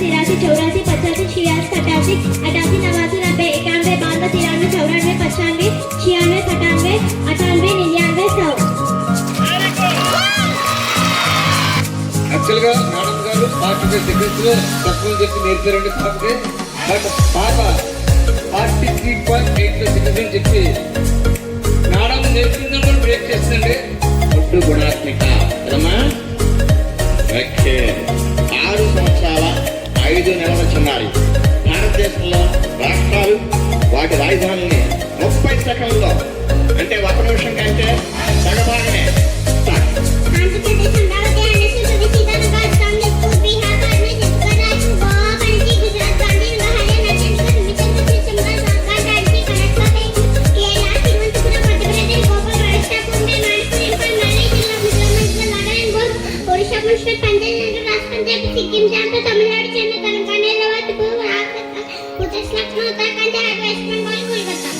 तिरासी चौरासी 85 86 87 88 89 90 91 92 93 94 95 96 97 98 99 100. యాక్చువల్గా మేడం గారు 45 సెకండ్స్ లో తక్కువ చెప్పి నేర్పారండి పాపకి. బట్ పాప 43.8 సెకండ్స్ అని చెప్పి మేడం నేర్పిందని కూడా బ్రేక్ చేస్తుందండి. ఒట్టు గుణాత్మిక కదమ్మా. ఓకే, 6 సంవత్సరాల 5 నెలల చిన్నారి భారతదేశంలో రాష్ట్రాలు వాటి రాజధానుల్ని 30 సెకండ్లో, అంటే 1 నిమిషం కంటే సగభాగమే స్టార్ట్. ఆంధ్రప్రదేశ్ అమరావతి ఆంధ్రప్రదేశ్ సీతానగర్ సంగీత్పూర్ బీహార్ కర్ణాటక గుజరాత్ గోవా పణజీ గుజరాత్ గాంధీనగర్ హర్యానా చండీగఢ్ మిజోరం శిమ్లా నాగాలాండ్ కర్ణాటక కేరళ తిరువనంతపురం మధ్యప్రదేశ్ భోపాల్ ఒడిశా పుణె నాగపూర్ ఇంఫాల్ మల్లై జిల్లా మిజోరం నాగాలాండ్ గోవా ఒడిశా మున్సిపల్ పంజాబ్ రాష్ట్ర Punjab Sikkim Jharkhand Tamil Nadu Chennai Telangana Hyderabad Gujarat Lucknow Uttarakhand west Bengal Kolkata.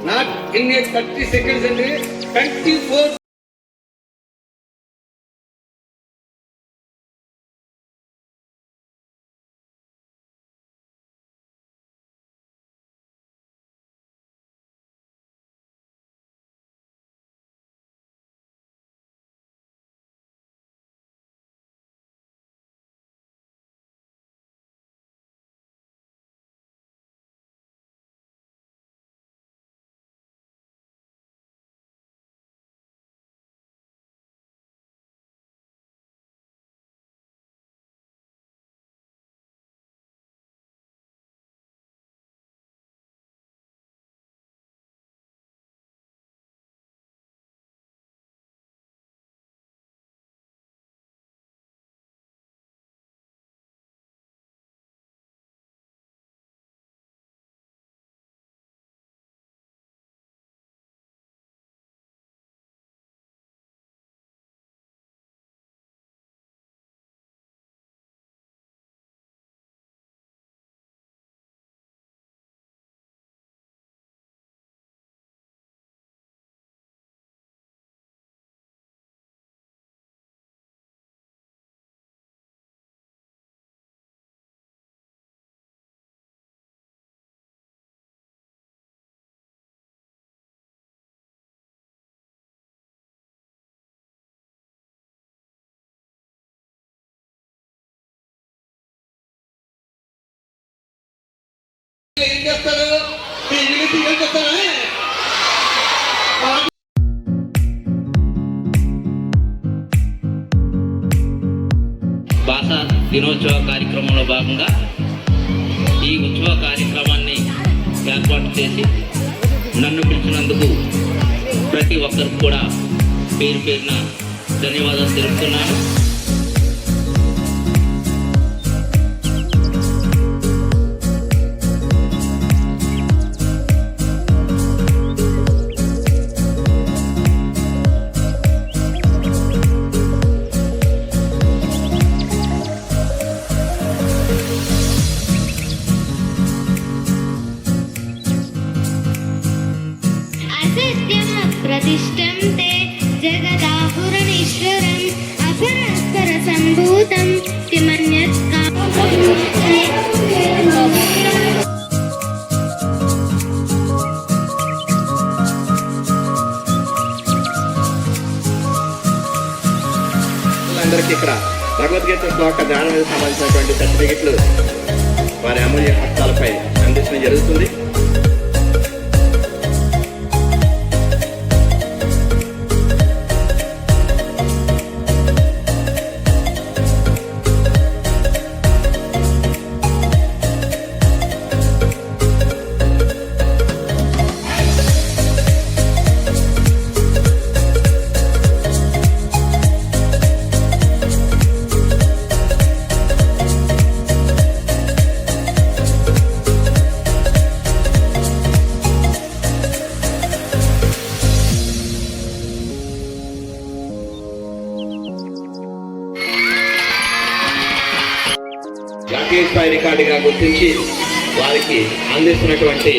Not in 30 seconds అండి, 24 చేస్తాడు మీ ఇల్లు తీసుకెళ్తారా భాషా దినోత్సవ కార్యక్రమంలో భాగంగా ఈ ఉత్సవ కార్యక్రమాన్ని ఏర్పాటు చేసి నన్ను పిలిచినందుకు ప్రతి ఒక్కరికి కూడా పేరు పేరున ధన్యవాదాలు తెలుపుతున్నాను. प्रतिष्ठं ते जगदाहुरनीश्वरम् अपरस्पर सम्भूतं किमन्यत् అందరికీ ఇక్కడ భగవద్గీత శ్లోక ధ్యానం మీద సంబంధించినటువంటి సర్టిఫికెట్లు వారి అమూల్య హస్తాలపై అందించడం జరుగుతుంది. జాతీయ రికార్డుగా గుర్తించి వారికి అందిస్తున్నటువంటి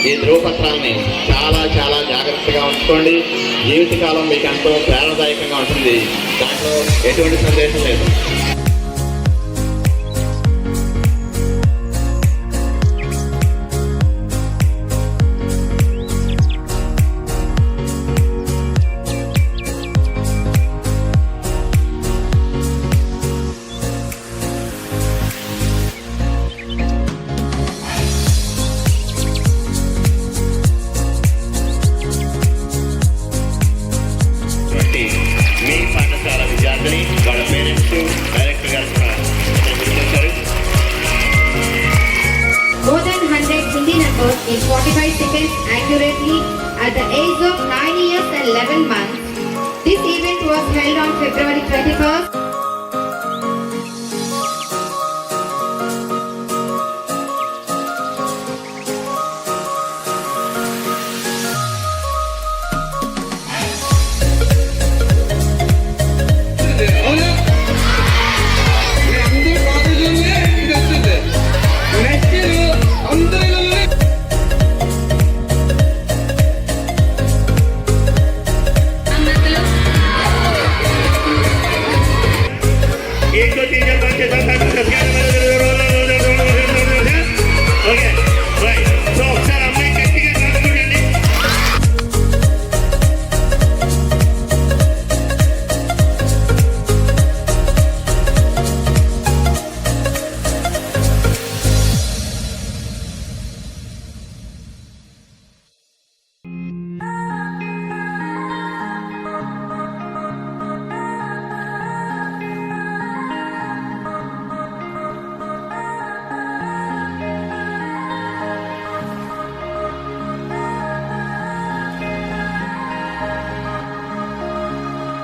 ఈ ధ్రువపత్రాన్ని చాలా చాలా జాగ్రత్తగా ఉంచుకోండి. జీవితకాలం మీకు ఎంతో ప్రేరణాదాయకంగా ఉంటుంది, దాంట్లో ఎటువంటి సందేశం లేదు. మీ పాఠశాల విద్యార్థిని వాళ్ళ పేరెంట్స్ డైరెక్టర్ గారు కూడా గుర్తించారు. More than 100 Hindi numbers in 45 seconds accurately at the age of 9 years and 11 months. This event was held on February 21st.